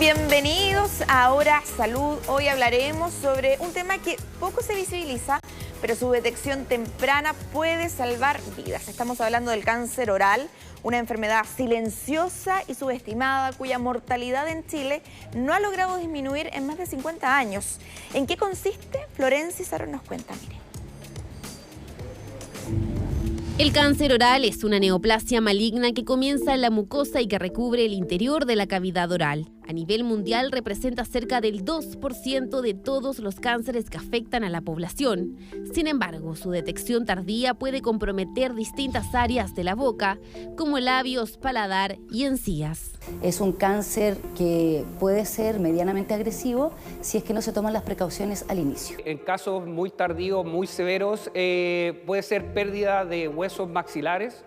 Bienvenidos a Ahora Salud. Hoy hablaremos sobre un tema que poco se visibiliza, pero su detección temprana puede salvar vidas. Estamos hablando del cáncer oral, una enfermedad silenciosa y subestimada cuya mortalidad en Chile no ha logrado disminuir en más de 50 años. ¿En qué consiste? Florencia Izarro nos cuenta, mire. El cáncer oral es una neoplasia maligna que comienza en la mucosa y que recubre el interior de la cavidad oral. A nivel mundial representa cerca del 2% de todos los cánceres que afectan a la población. Sin embargo, su detección tardía puede comprometer distintas áreas de la boca, como labios, paladar y encías. Es un cáncer que puede ser medianamente agresivo si es que no se toman las precauciones al inicio. En casos muy tardíos, muy severos, puede ser pérdida de huesos maxilares,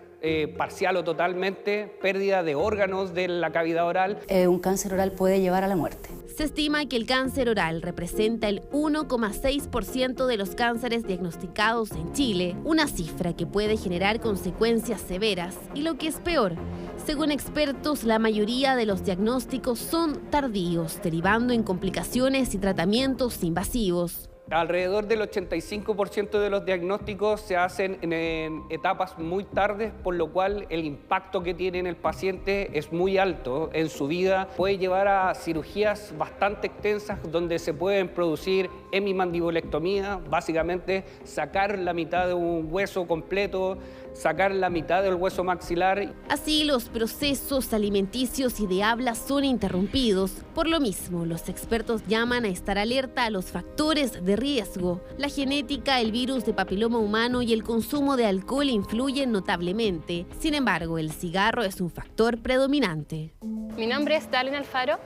parcial o totalmente, pérdida de órganos de la cavidad oral. Un cáncer oral puede llevar a la muerte. Se estima que el cáncer oral representa el 1,6% de los cánceres diagnosticados en Chile, una cifra que puede generar consecuencias severas y, lo que es peor, según expertos, la mayoría de los diagnósticos son tardíos, derivando en complicaciones y tratamientos invasivos. Alrededor del 85% de los diagnósticos se hacen en etapas muy tardes, por lo cual el impacto que tiene en el paciente es muy alto en su vida. Puede llevar a cirugías bastante extensas donde se pueden producir hemimandibulectomía, básicamente sacar la mitad de un hueso completo, sacar la mitad del hueso maxilar. Así, los procesos alimenticios y de habla son interrumpidos. Por lo mismo, los expertos llaman a estar alerta a los factores de riesgo. La genética, el virus de papiloma humano y el consumo de alcohol influyen notablemente. Sin embargo, el cigarro es un factor predominante. Mi nombre es Dalin Alfaro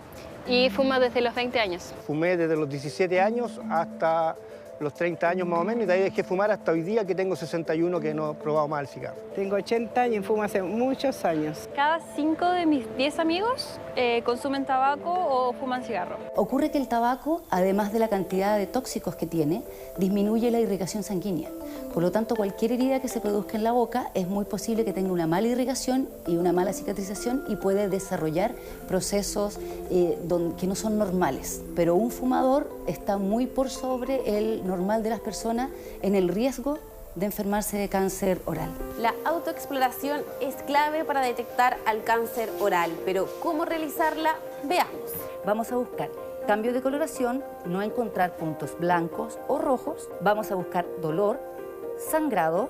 y fumo desde los 20 años. Fumé desde los 17 años hasta los 30 años más o menos, y de ahí dejé fumar hasta hoy día que tengo 61, que no he probado más el cigarro. Tengo 80 años y fumo hace muchos años. Cada 5 de mis 10 amigos consumen tabaco o fuman cigarro. Ocurre que el tabaco, además de la cantidad de tóxicos que tiene, disminuye la irrigación sanguínea. Por lo tanto, cualquier herida que se produzca en la boca es muy posible que tenga una mala irrigación y una mala cicatrización y puede desarrollar procesos que no son normales. Pero un fumador está muy por sobre el normal de las personas en el riesgo de enfermarse de cáncer oral. La autoexploración es clave para detectar al cáncer oral, pero ¿cómo realizarla? Veamos. Vamos a buscar cambio de coloración, no encontrar puntos blancos o rojos. Vamos a buscar dolor, sangrado,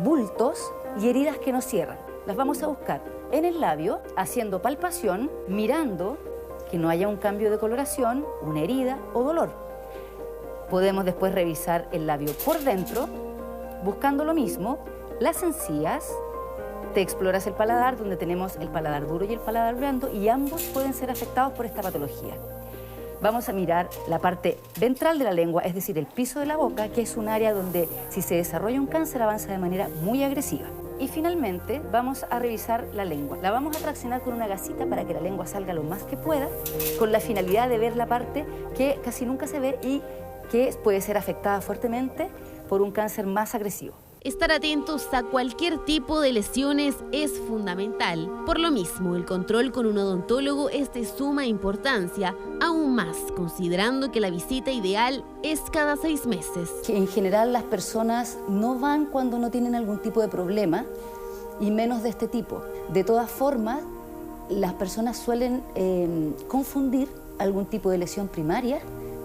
bultos y heridas que no cierran. Las vamos a buscar en el labio, haciendo palpación, mirando que no haya un cambio de coloración, una herida o dolor. Podemos después revisar el labio por dentro, buscando lo mismo, las encías. Te exploras el paladar, donde tenemos el paladar duro y el paladar blando, y ambos pueden ser afectados por esta patología. Vamos a mirar la parte ventral de la lengua, es decir, el piso de la boca, que es un área donde si se desarrolla un cáncer avanza de manera muy agresiva. Y finalmente vamos a revisar la lengua. La vamos a traccionar con una gasita para que la lengua salga lo más que pueda, con la finalidad de ver la parte que casi nunca se ve y que puede ser afectada fuertemente por un cáncer más agresivo. Estar atentos a cualquier tipo de lesiones es fundamental. Por lo mismo, el control con un odontólogo es de suma importancia, aún más considerando que la visita ideal es cada 6 meses. En general, las personas no van cuando no tienen algún tipo de problema, y menos de este tipo. De todas formas, las personas suelen confundir algún tipo de lesión primaria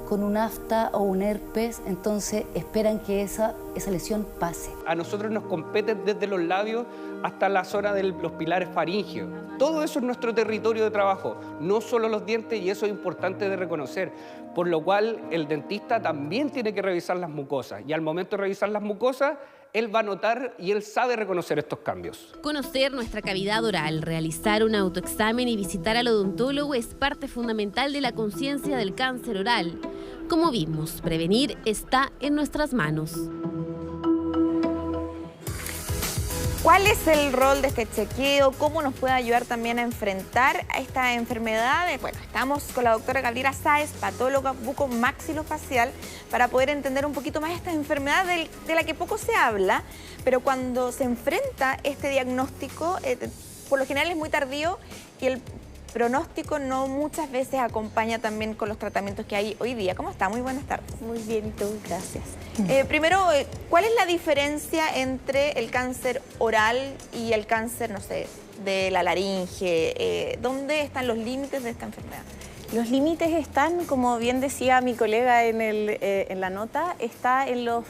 con un afta o un herpes, entonces esperan que esa lesión pase. A nosotros nos compete desde los labios hasta la zona de los pilares faringeos. Todo eso es nuestro territorio de trabajo, no solo los dientes, y eso es importante de reconocer. Por lo cual, el dentista también tiene que revisar las mucosas, y al momento de revisar las mucosas, él va a notar y él sabe reconocer estos cambios. Conocer nuestra cavidad oral, realizar un autoexamen y visitar al odontólogo es parte fundamental de la conciencia del cáncer oral. Como vimos, prevenir está en nuestras manos. ¿Cuál es el rol de este chequeo? ¿Cómo nos puede ayudar también a enfrentar a esta enfermedad? Bueno, estamos con la doctora Gabriela Sáez, patóloga bucomaxilofacial, para poder entender un poquito más esta enfermedad de la que poco se habla, pero cuando se enfrenta este diagnóstico, por lo general es muy tardío y el pronóstico no muchas veces acompaña también con los tratamientos que hay hoy día. ¿Cómo está? Muy buenas tardes. Muy bien, ¿y tú? Gracias. Primero, ¿cuál es la diferencia entre el cáncer oral y el cáncer, no sé, de la laringe? ¿Dónde están los límites de esta enfermedad? Los límites están, como bien decía mi colega en la nota, está en los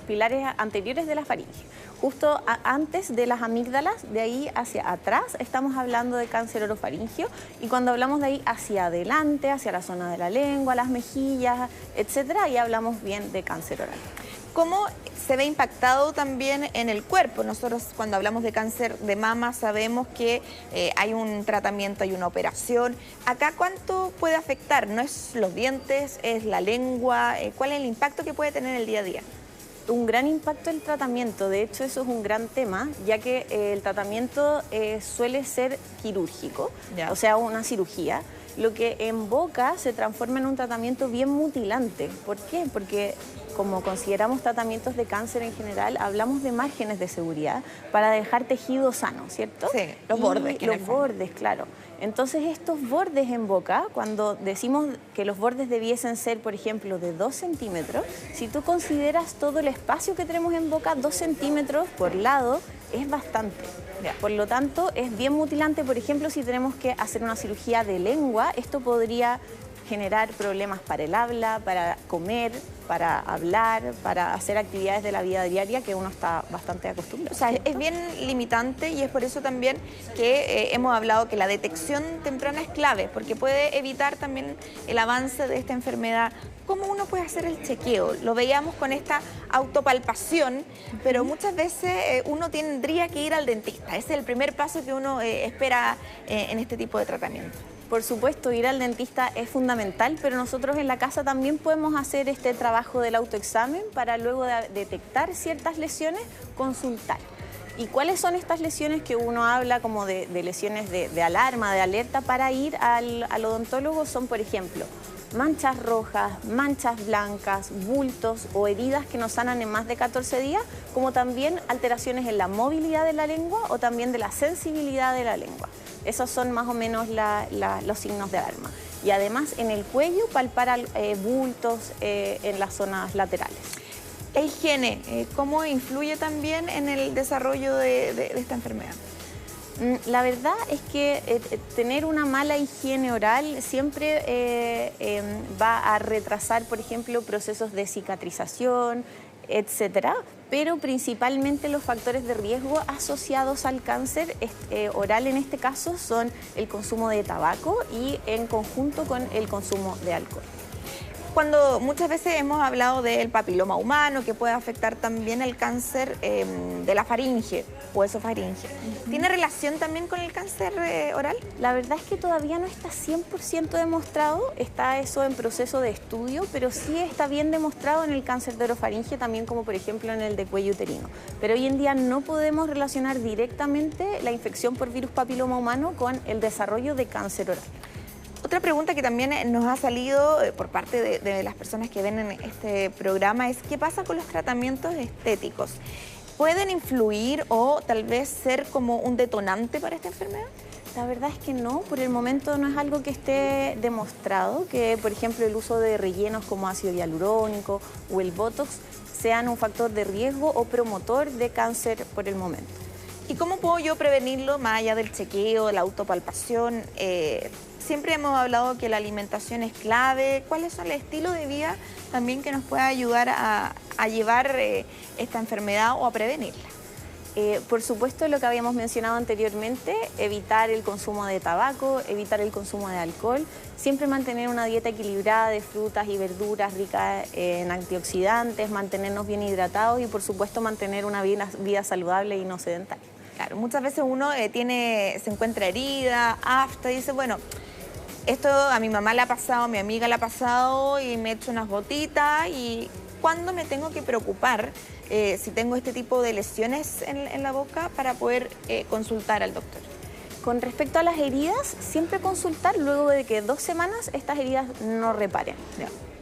pilares anteriores de la faringe. Justo antes de las amígdalas, de ahí hacia atrás, estamos hablando de cáncer orofaringio, y cuando hablamos de ahí hacia adelante, hacia la zona de la lengua, las mejillas, etcétera, ahí hablamos bien de cáncer oral. ¿Cómo se ve impactado también en el cuerpo? Nosotros cuando hablamos de cáncer de mama sabemos que hay un tratamiento, hay una operación. Acá, ¿cuánto puede afectar? ¿No es los dientes, es la lengua? ¿Cuál es el impacto que puede tener el día a día? Un gran impacto el tratamiento, de hecho eso es un gran tema, ya que el tratamiento suele ser quirúrgico, o sea, una cirugía, lo que en boca se transforma en un tratamiento bien mutilante. ¿Por qué? Porque como consideramos tratamientos de cáncer en general, hablamos de márgenes de seguridad para dejar tejido sano, ¿cierto? Sí, los bordes. Los bordes, claro. Entonces estos bordes en boca, cuando decimos que los bordes debiesen ser, por ejemplo, de 2 centímetros, si tú consideras todo el espacio que tenemos en boca, 2 centímetros por lado es bastante. Por lo tanto, es bien mutilante. Por ejemplo, si tenemos que hacer una cirugía de lengua, esto podría generar problemas para el habla, para comer, para hablar, para hacer actividades de la vida diaria que uno está bastante acostumbrado. O sea, es bien limitante, y es por eso también que hemos hablado que la detección temprana es clave, porque puede evitar también el avance de esta enfermedad. ¿Cómo uno puede hacer el chequeo? Lo veíamos con esta autopalpación, pero muchas veces uno tendría que ir al dentista. Ese es el primer paso que uno espera en este tipo de tratamiento. Por supuesto, ir al dentista es fundamental, pero nosotros en la casa también podemos hacer este trabajo del autoexamen para luego de detectar ciertas lesiones, consultar. ¿Y cuáles son estas lesiones que uno habla como de lesiones de alarma, de alerta para ir al odontólogo? Son, por ejemplo, manchas rojas, manchas blancas, bultos o heridas que no sanan en más de 14 días, como también alteraciones en la movilidad de la lengua o también de la sensibilidad de la lengua. Esos son más o menos los signos de alarma. Y además en el cuello palpar bultos en las zonas laterales. La higiene, ¿cómo influye también en el desarrollo de esta enfermedad? La verdad es que tener una mala higiene oral siempre va a retrasar, por ejemplo, procesos de cicatrización, etcétera, pero principalmente los factores de riesgo asociados al cáncer oral en este caso son el consumo de tabaco y en conjunto con el consumo de alcohol. Cuando muchas veces hemos hablado del papiloma humano, que puede afectar también el cáncer de la faringe o esofaringe, ¿tiene relación también con el cáncer oral? La verdad es que todavía no está 100% demostrado, está eso en proceso de estudio, pero sí está bien demostrado en el cáncer de orofaringe, también como por ejemplo en el de cuello uterino. Pero hoy en día no podemos relacionar directamente la infección por virus papiloma humano con el desarrollo de cáncer oral. Otra pregunta que también nos ha salido por parte de las personas que ven en este programa es ¿qué pasa con los tratamientos estéticos? ¿Pueden influir o tal vez ser como un detonante para esta enfermedad? La verdad es que no, por el momento no es algo que esté demostrado, que por ejemplo el uso de rellenos como ácido hialurónico o el Botox sean un factor de riesgo o promotor de cáncer por el momento. ¿Y cómo puedo yo prevenirlo más allá del chequeo, la autopalpación? Siempre hemos hablado que la alimentación es clave. ¿Cuáles son el estilo de vida también que nos puede ayudar a llevar esta enfermedad o a prevenirla? Por supuesto, lo que habíamos mencionado anteriormente, evitar el consumo de tabaco, evitar el consumo de alcohol, siempre mantener una dieta equilibrada de frutas y verduras ricas en antioxidantes, mantenernos bien hidratados y por supuesto mantener una vida saludable y no sedentaria. Claro, muchas veces uno se encuentra herida, afta, y dice, bueno, esto a mi mamá le ha pasado, a mi amiga le ha pasado y me he hecho unas gotitas. ¿Y cuándo me tengo que preocupar si tengo este tipo de lesiones en la boca para poder consultar al doctor? Con respecto a las heridas, siempre consultar luego de que 2 semanas estas heridas no reparen.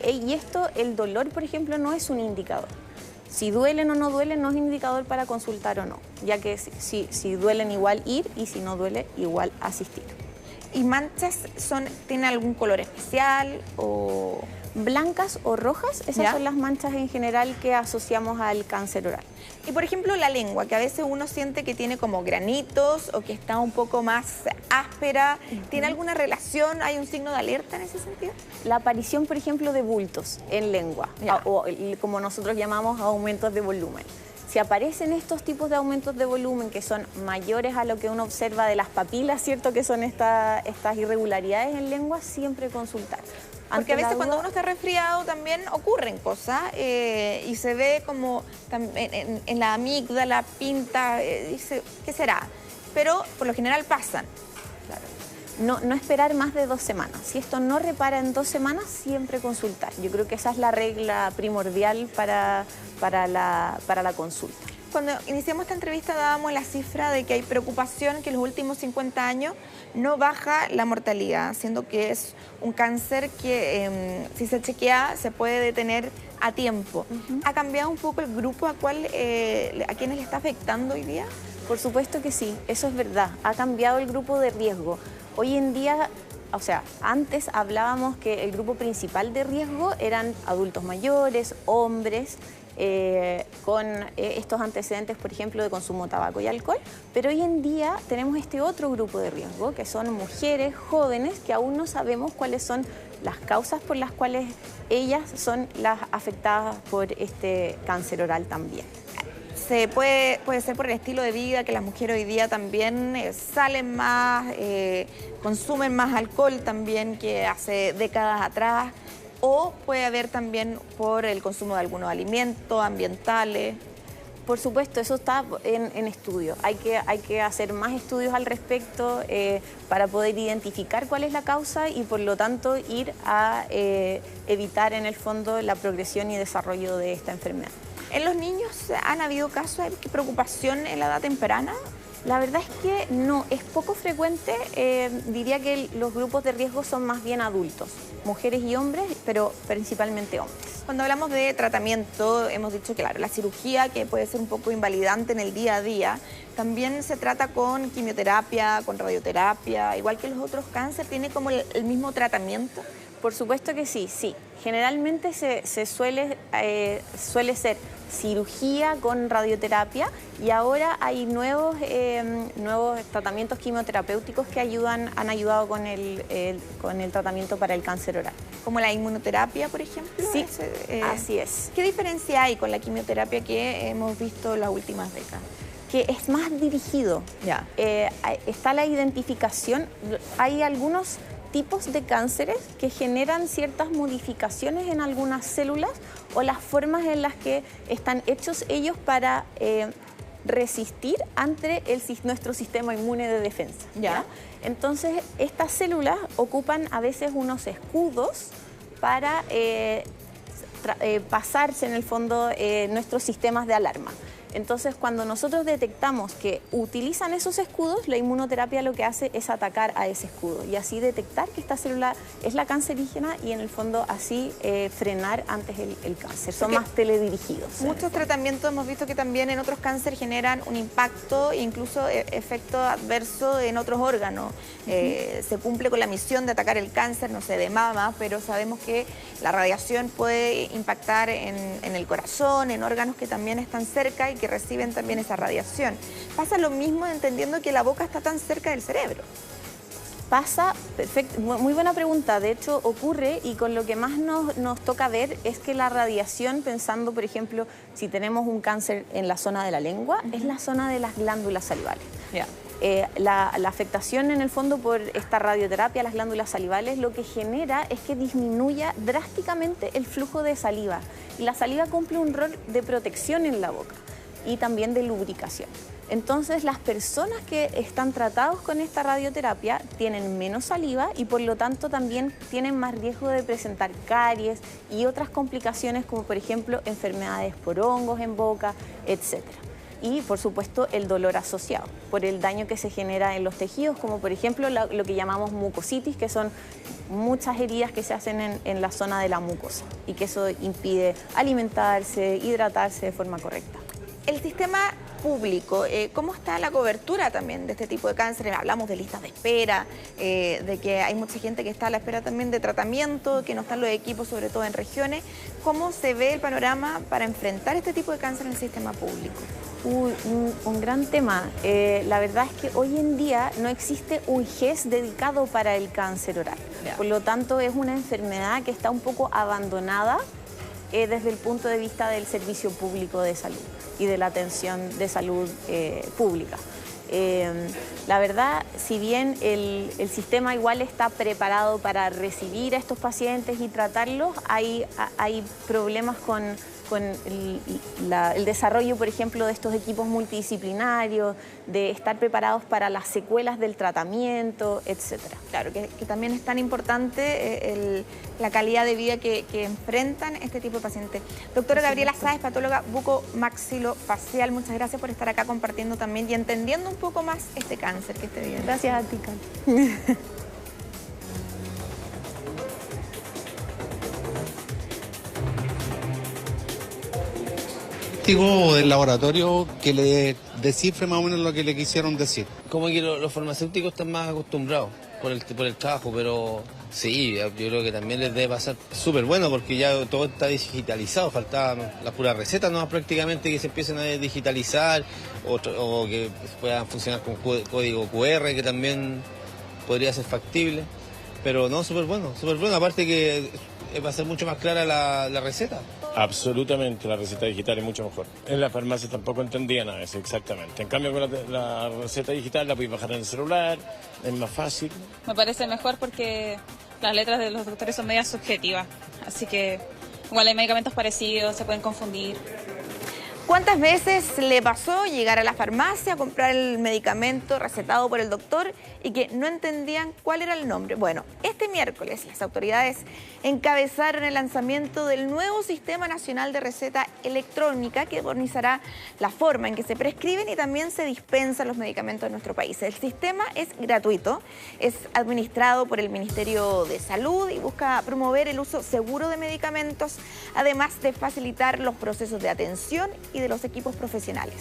Y esto, el dolor, por ejemplo, no es un indicador. Si duelen o no duelen no es indicador para consultar o no, ya que si duelen igual ir y si no duele igual asistir. ¿Y manchas tienen algún color especial o...? Blancas o rojas, esas son las manchas en general que asociamos al cáncer oral. Y por ejemplo la lengua, que a veces uno siente que tiene como granitos o que está un poco más áspera, ¿tiene alguna relación? ¿Hay un signo de alerta en ese sentido? La aparición, por ejemplo, de bultos en lengua, o como nosotros llamamos aumentos de volumen. Si aparecen estos tipos de aumentos de volumen que son mayores a lo que uno observa de las papilas, ¿cierto? Que son estas irregularidades en lengua, siempre consultar. Porque a veces cuando uno está resfriado también ocurren cosas y se ve como en la amígdala, pinta, dice, ¿qué será? Pero por lo general pasan. Claro. No esperar más de 2 semanas. Si esto no repara en 2 semanas, siempre consultar. Yo creo que esa es la regla primordial para la consulta. Cuando iniciamos esta entrevista dábamos la cifra de que hay preocupación que en los últimos 50 años no baja la mortalidad, siendo que es un cáncer que si se chequea se puede detener a tiempo. ¿Ha cambiado un poco el grupo a quienes le está afectando hoy día? Por supuesto que sí, eso es verdad. Ha cambiado el grupo de riesgo. Hoy en día, o sea, antes hablábamos que el grupo principal de riesgo eran adultos mayores, hombres, con estos antecedentes, por ejemplo, de consumo de tabaco y alcohol, pero hoy en día tenemos este otro grupo de riesgo, que son mujeres jóvenes que aún no sabemos cuáles son las causas por las cuales ellas son las afectadas por este cáncer oral también. Puede ser por el estilo de vida, que las mujeres hoy día también salen más, consumen más alcohol también que hace décadas atrás. O puede haber también por el consumo de algunos alimentos ambientales. Por supuesto, eso está en estudio. Hay que hacer más estudios al respecto para poder identificar cuál es la causa y por lo tanto ir a evitar en el fondo la progresión y desarrollo de esta enfermedad. ¿En los niños han habido casos de preocupación en la edad temprana? La verdad es que no, es poco frecuente. Diría que los grupos de riesgo son más bien adultos, mujeres y hombres, pero principalmente hombres. Cuando hablamos de tratamiento, hemos dicho que claro, la cirugía, que puede ser un poco invalidante en el día a día, también se trata con quimioterapia, con radioterapia, igual que los otros cánceres, ¿tiene como el mismo tratamiento? Por supuesto que sí, sí. Generalmente se suele ser cirugía con radioterapia y ahora hay nuevos tratamientos quimioterapéuticos que han ayudado con el tratamiento para el cáncer oral. ¿Como la inmunoterapia, por ejemplo? Sí, así es. ¿Qué diferencia hay con la quimioterapia que hemos visto en las últimas décadas? Que es más dirigido. Ya. Está la identificación. Hay algunos tipos de cánceres que generan ciertas modificaciones en algunas células o las formas en las que están hechos ellos para resistir ante nuestro sistema inmune de defensa. ¿Ya? Entonces, estas células ocupan a veces unos escudos para pasarse en el fondo nuestros sistemas de alarma. Entonces, cuando nosotros detectamos que utilizan esos escudos, la inmunoterapia lo que hace es atacar a ese escudo y así detectar que esta célula es la cancerígena y en el fondo así frenar antes el cáncer. Son más teledirigidos. Muchos tratamientos hemos visto que también en otros cánceres generan un impacto e incluso efecto adverso en otros órganos. Se cumple con la misión de atacar el cáncer, no sé, de mama, pero sabemos que la radiación puede impactar en el corazón, en órganos que también están cerca y que reciben también esa radiación. Pasa lo mismo entendiendo que la boca está tan cerca del cerebro. Pasa, perfecto, muy buena pregunta. De hecho, ocurre y con lo que más nos toca ver es que la radiación, pensando, por ejemplo, si tenemos un cáncer en la zona de la lengua, es la zona de las glándulas salivales. Yeah. La afectación en el fondo por esta radioterapia, las glándulas salivales, lo que genera es que disminuya drásticamente el flujo de saliva. Y la saliva cumple un rol de protección en la boca y también de lubricación. Entonces, las personas que están tratados con esta radioterapia tienen menos saliva y por lo tanto también tienen más riesgo de presentar caries y otras complicaciones como por ejemplo enfermedades por hongos en boca, etc. Y por supuesto el dolor asociado por el daño que se genera en los tejidos, como por ejemplo lo que llamamos mucositis, que son muchas heridas que se hacen en la zona de la mucosa y que eso impide alimentarse, hidratarse de forma correcta. El sistema público, ¿cómo está la cobertura también de este tipo de cánceres? Hablamos de listas de espera, de que hay mucha gente que está a la espera también de tratamiento, que no están los equipos, sobre todo en regiones. ¿Cómo se ve el panorama para enfrentar este tipo de cáncer en el sistema público? Un gran tema. La verdad es que hoy en día no existe un GES dedicado para el cáncer oral. Por lo tanto, es una enfermedad que está un poco abandonada desde el punto de vista del servicio público de salud y de la atención de salud pública. La verdad, si bien el sistema igual está preparado para recibir a estos pacientes y tratarlos, hay problemas con el desarrollo, por ejemplo, de estos equipos multidisciplinarios, de estar preparados para las secuelas del tratamiento, etcétera. Claro, que también es tan importante la calidad de vida que enfrentan este tipo de pacientes. Doctora Gabriela Sáez, patóloga bucomaxilofacial, muchas gracias por estar acá compartiendo también y entendiendo un poco más este cáncer que esté viviendo. Gracias a ti, Carlos. Del laboratorio que le descifre más o menos lo que le quisieron decir. Como que los farmacéuticos están más acostumbrados por el trabajo, pero sí, yo creo que también les debe pasar súper bueno porque ya todo está digitalizado, faltaba las puras recetas nomás prácticamente que se empiecen a digitalizar o que puedan funcionar con código QR, que también podría ser factible, pero no, súper bueno, aparte que va a ser mucho más clara la receta. Absolutamente, la receta digital es mucho mejor. En la farmacia tampoco entendía nada de eso, exactamente. En cambio, con la receta digital la puedes bajar en el celular, es más fácil. Me parece mejor porque las letras de los doctores son medias subjetivas, así que igual hay medicamentos parecidos, se pueden confundir. ¿Cuántas veces le pasó llegar a la farmacia a comprar el medicamento recetado por el doctor y que no entendían cuál era el nombre? Bueno, este miércoles las autoridades encabezaron el lanzamiento del nuevo Sistema Nacional de Receta Electrónica que modernizará la forma en que se prescriben y también se dispensan los medicamentos en nuestro país. El sistema es gratuito, es administrado por el Ministerio de Salud y busca promover el uso seguro de medicamentos, además de facilitar los procesos de atención y de los equipos profesionales.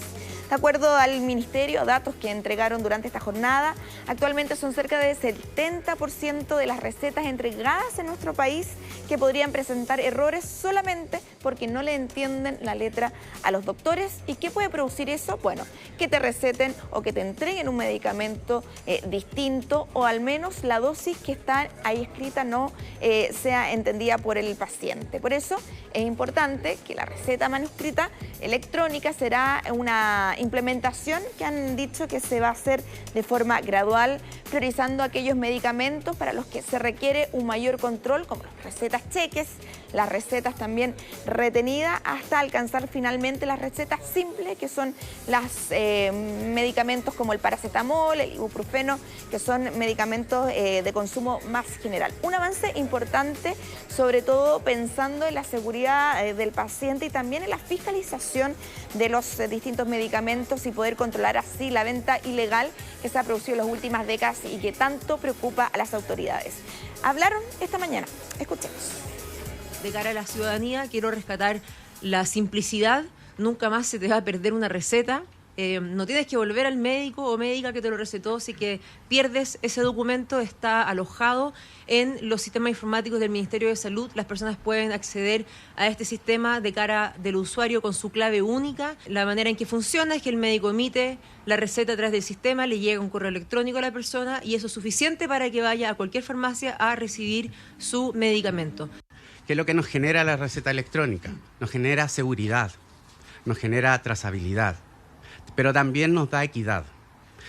De acuerdo al Ministerio, datos que entregaron durante esta jornada, actualmente son cerca del 70% de las recetas entregadas en nuestro país que podrían presentar errores solamente porque no le entienden la letra a los doctores. ¿Y qué puede producir eso? Bueno, que te receten o que te entreguen un medicamento distinto o al menos la dosis que está ahí escrita no sea entendida por el paciente. Por eso es importante que la receta manuscrita electrónica será una implementación que han dicho que se va a hacer de forma gradual, priorizando aquellos medicamentos para los que se requiere un mayor control, como las recetas cheques, las recetas también retenidas, hasta alcanzar finalmente las recetas simples, que son los medicamentos como el paracetamol, el ibuprofeno, que son medicamentos de consumo más general. Un avance importante, sobre todo pensando en la seguridad del paciente y también en la fiscalización de los distintos medicamentos y poder controlar así la venta ilegal que se ha producido en las últimas décadas y que tanto preocupa a las autoridades. Hablaron esta mañana. Escuchemos. De cara a la ciudadanía, quiero rescatar la simplicidad. Nunca más se te va a perder una receta. No tienes que volver al médico o médica que te lo recetó, si que pierdes ese documento, está alojado en los sistemas informáticos del Ministerio de Salud. Las personas pueden acceder a este sistema de cara del usuario con su clave única. La manera en que funciona es que el médico emite la receta a través del sistema, le llega un correo electrónico a la persona y eso es suficiente para que vaya a cualquier farmacia a recibir su medicamento. ¿Qué es lo que nos genera la receta electrónica? Nos genera seguridad, nos genera trazabilidad, pero también nos da equidad.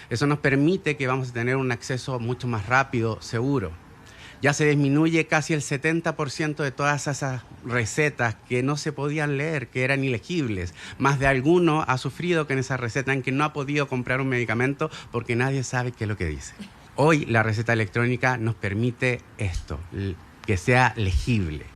Eso nos permite que vamos a tener un acceso mucho más rápido, seguro. Ya se disminuye casi el 70% de todas esas recetas que no se podían leer, que eran ilegibles. Más de alguno ha sufrido con esa receta en que no ha podido comprar un medicamento porque nadie sabe qué es lo que dice. Hoy la receta electrónica nos permite esto, que sea legible.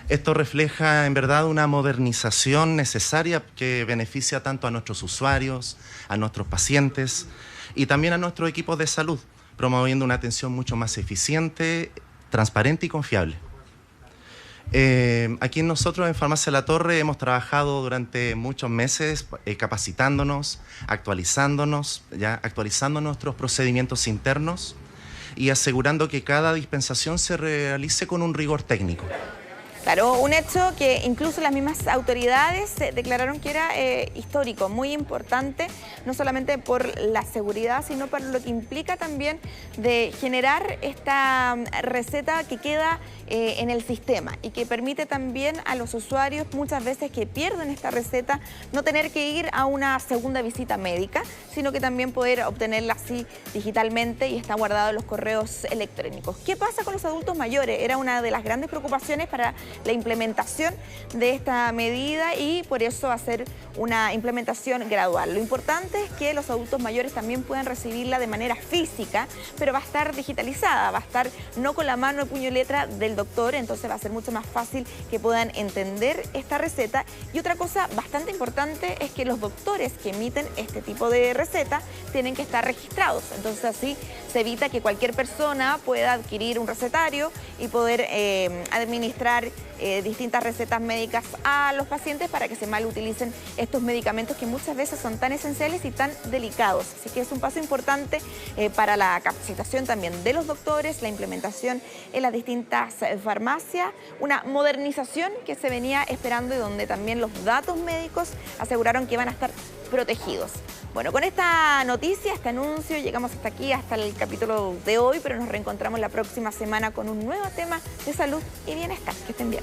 Esto refleja en verdad una modernización necesaria que beneficia tanto a nuestros usuarios, a nuestros pacientes y también a nuestros equipos de salud, promoviendo una atención mucho más eficiente, transparente y confiable. Aquí nosotros en Farmacia La Torre hemos trabajado durante muchos meses capacitándonos, actualizando nuestros procedimientos internos y asegurando que cada dispensación se realice con un rigor técnico. Claro, un hecho que incluso las mismas autoridades declararon que era histórico, muy importante, no solamente por la seguridad, sino por lo que implica también de generar esta receta que queda en el sistema y que permite también a los usuarios muchas veces que pierden esta receta no tener que ir a una segunda visita médica, sino que también poder obtenerla así digitalmente y está guardado en los correos electrónicos. ¿Qué pasa con los adultos mayores? Era una de las grandes preocupaciones para la implementación de esta medida y por eso hacer una implementación gradual. Lo importante es que los adultos mayores también puedan recibirla de manera física, pero va a estar digitalizada, va a estar no con la mano de puño y letra del doctor, entonces va a ser mucho más fácil que puedan entender esta receta. Y otra cosa bastante importante es que los doctores que emiten este tipo de receta tienen que estar registrados, entonces así se evita que cualquier persona pueda adquirir un recetario y poder administrar distintas recetas médicas a los pacientes para que se mal utilicen estos medicamentos que muchas veces son tan esenciales y tan delicados. Así que es un paso importante para la capacitación también de los doctores, la implementación en las distintas farmacias, una modernización que se venía esperando y donde también los datos médicos aseguraron que van a estar protegidos. Bueno, con esta noticia, este anuncio, llegamos hasta aquí, hasta el capítulo de hoy, pero nos reencontramos la próxima semana con un nuevo tema de salud y bienestar. Que estén bien.